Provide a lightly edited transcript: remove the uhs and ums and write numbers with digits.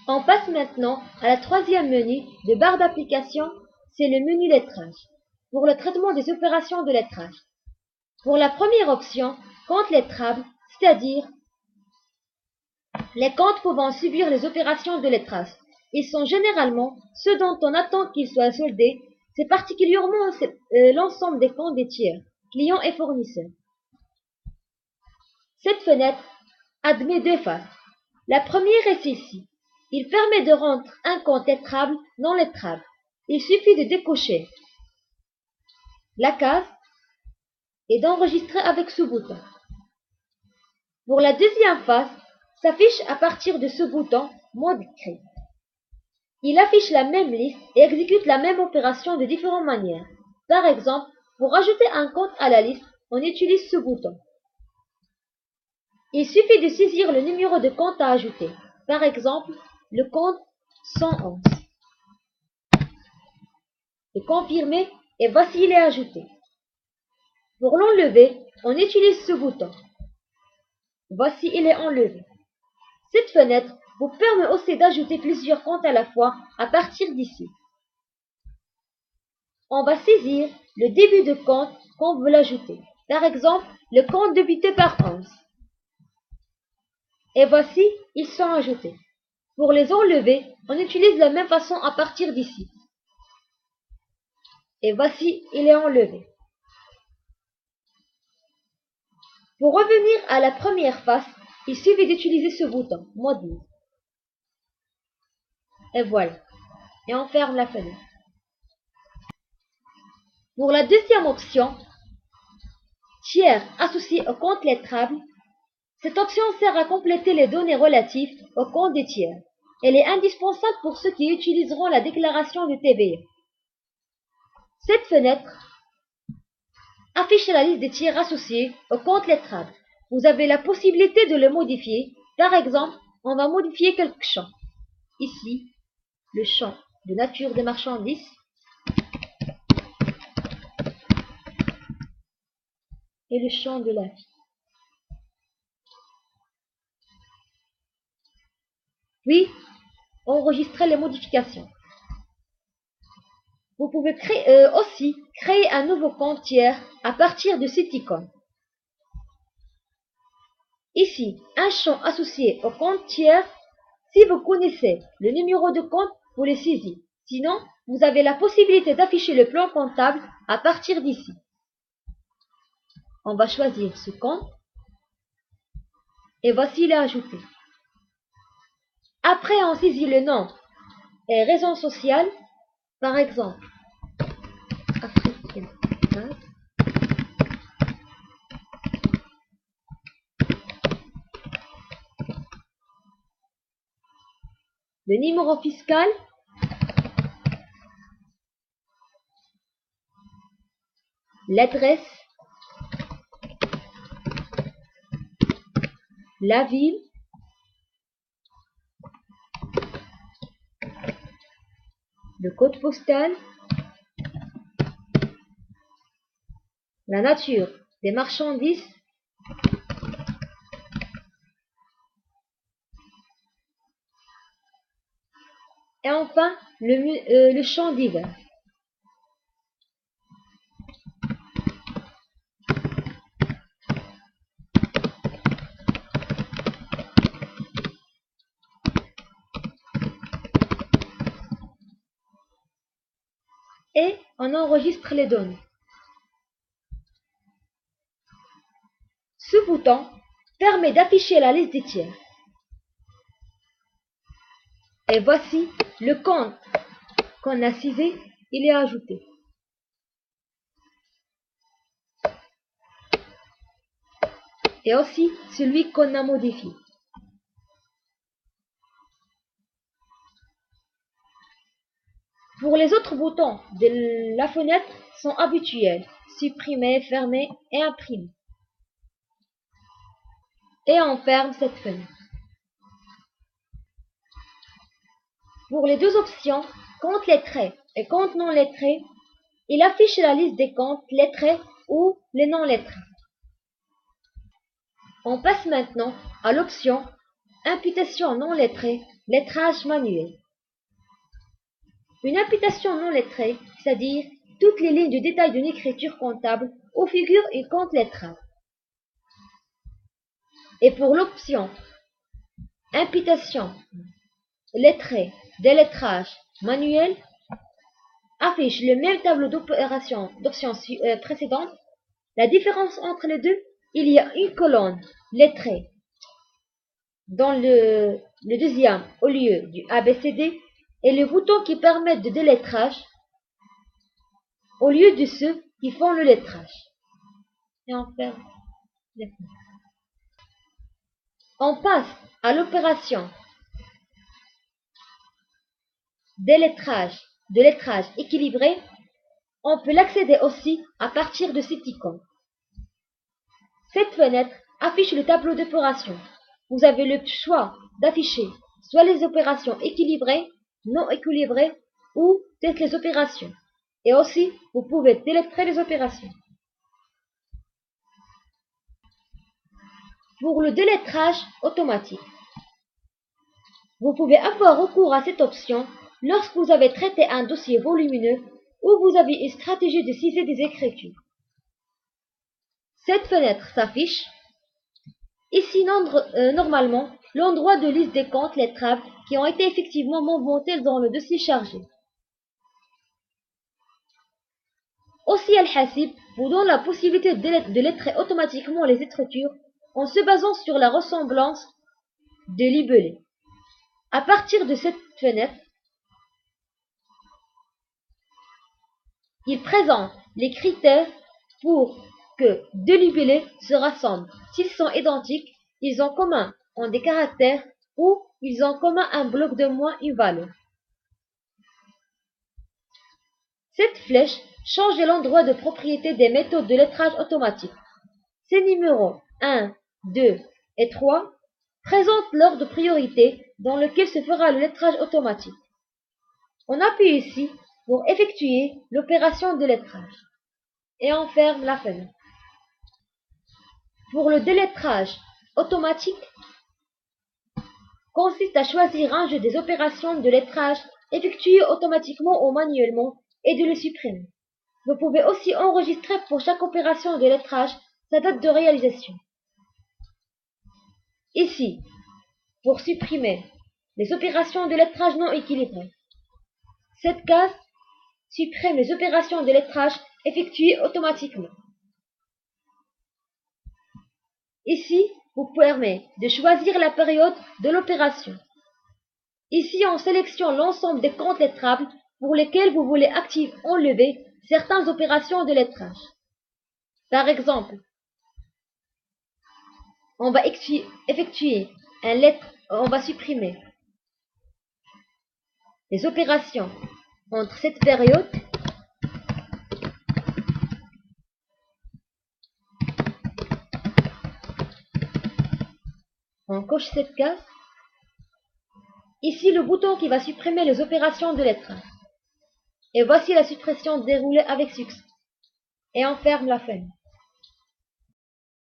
On passe maintenant à la troisième menu de barre d'application, c'est le menu lettrage, pour le traitement des opérations de lettrage. Pour la première option, compte lettrable, c'est-à-dire les comptes pouvant subir les opérations de lettrage. Ils sont généralement ceux dont on attend qu'ils soient soldés, c'est particulièrement l'ensemble des comptes des tiers, clients et fournisseurs. Cette fenêtre admet deux phases. La première est celle-ci. Il permet de rendre un compte lettrable non lettrable. Il suffit de décocher la case et d'enregistrer avec ce bouton. Pour la deuxième phase, s'affiche à partir de ce bouton Mode Créer. Il affiche la même liste et exécute la même opération de différentes manières. Par exemple, pour ajouter un compte à la liste, on utilise ce bouton. Il suffit de saisir le numéro de compte à ajouter. Par exemple, le compte 111. De confirmer et voici il est ajouté. Pour l'enlever, on utilise ce bouton. Voici il est enlevé. Cette fenêtre vous permet aussi d'ajouter plusieurs comptes à la fois à partir d'ici. On va saisir le début de compte qu'on veut l'ajouter. Par exemple, le compte débité par 11. Et voici, ils sont ajoutés. Pour les enlever, on utilise la même façon à partir d'ici. Et voici, il est enlevé. Pour revenir à la première face, il suffit d'utiliser ce bouton, Mode liste. Et voilà. Et on ferme la fenêtre. Pour la deuxième option, tiers associé au compte lettrable, cette option sert à compléter les données relatives au compte des tiers. Elle est indispensable pour ceux qui utiliseront la déclaration de TVA. Cette fenêtre affiche la liste des tiers associés au compte lettrable. Vous avez la possibilité de le modifier. Par exemple, on va modifier quelques champs. Ici, le champ de nature des marchandises. Et le champ de la vie. Puis, enregistrer les modifications. Vous pouvez aussi créer un nouveau compte tiers à partir de cette icône. Ici, un champ associé au compte tiers. Si vous connaissez le numéro de compte, vous le saisissez. Sinon, vous avez la possibilité d'afficher le plan comptable à partir d'ici. On va choisir ce compte. Et voici il est ajouté. Après, on saisit le nom et raison sociale. Par exemple, Africain. Le numéro fiscal. L'adresse. La ville. Le code postal. La nature des marchandises. Et enfin, le champ divers. Et on enregistre les données. Ce bouton permet d'afficher la liste des tiers. Et voici le compte qu'on a saisi, il est ajouté. Et aussi celui qu'on a modifié. Pour les autres boutons de la fenêtre sont habituels, supprimer, fermer et imprimer. Et on ferme cette fenêtre. Pour les deux options, compte lettré et compte non lettré, il affiche la liste des comptes lettrés ou les non lettrés. On passe maintenant à l'option Imputation non lettrée, lettrage manuel. Une imputation non lettrée, c'est-à-dire toutes les lignes de détail d'une écriture comptable où figure une compte lettrable. Et pour l'option imputation lettrée, délettrage manuel, affiche le même tableau d'options précédentes. La différence entre les deux, il y a une colonne lettrée dans le deuxième au lieu du ABCD et le bouton qui permet de délettrage au lieu de ceux qui font le lettrage. Et on ferme les fenêtres. On passe à l'opération de lettrage équilibré. On peut l'accéder aussi à partir de cette icône. Cette fenêtre affiche le tableau d'opérations. Vous avez le choix d'afficher soit les opérations équilibrées, non équilibrées ou toutes les opérations. Et aussi, vous pouvez délettrer les opérations. Pour le délettrage automatique, vous pouvez avoir recours à cette option lorsque vous avez traité un dossier volumineux ou vous avez une stratégie de ciser des écritures. Cette fenêtre s'affiche. Ici, normalement, l'endroit de liste des comptes lettrables qui ont été effectivement mouvementés dans le dossier chargé. Aussi, Al-Hasib vous donne la possibilité de lettrer automatiquement les écritures en se basant sur la ressemblance des libellés. À partir de cette fenêtre, il présente les critères pour que deux libellés se rassemblent. S'ils sont identiques, ils ont commun en des caractères ou ils ont commun un bloc de moins une valeur. Cette flèche change l'endroit de propriété des méthodes de lettrage automatique. Ces numéros 1, 2 et 3 présentent l'ordre de priorité dans lequel se fera le lettrage automatique. On appuie ici pour effectuer l'opération de lettrage et on ferme la fenêtre. Pour le délettrage automatique, consiste à choisir un jeu des opérations de lettrage effectuées automatiquement ou manuellement et de le supprimer. Vous pouvez aussi enregistrer pour chaque opération de lettrage sa date de réalisation. Ici, pour supprimer les opérations de lettrage non équilibrées, cette case supprime les opérations de lettrage effectuées automatiquement. Ici, vous permet de choisir la période de l'opération. Ici, on sélectionne l'ensemble des comptes lettrables pour lesquels vous voulez enlever certaines opérations de lettrage. Par exemple, on va supprimer les opérations entre cette période on coche cette case. Ici, le bouton qui va supprimer les opérations de lettrage. Et voici la suppression déroulée avec succès. Et on ferme la fenêtre.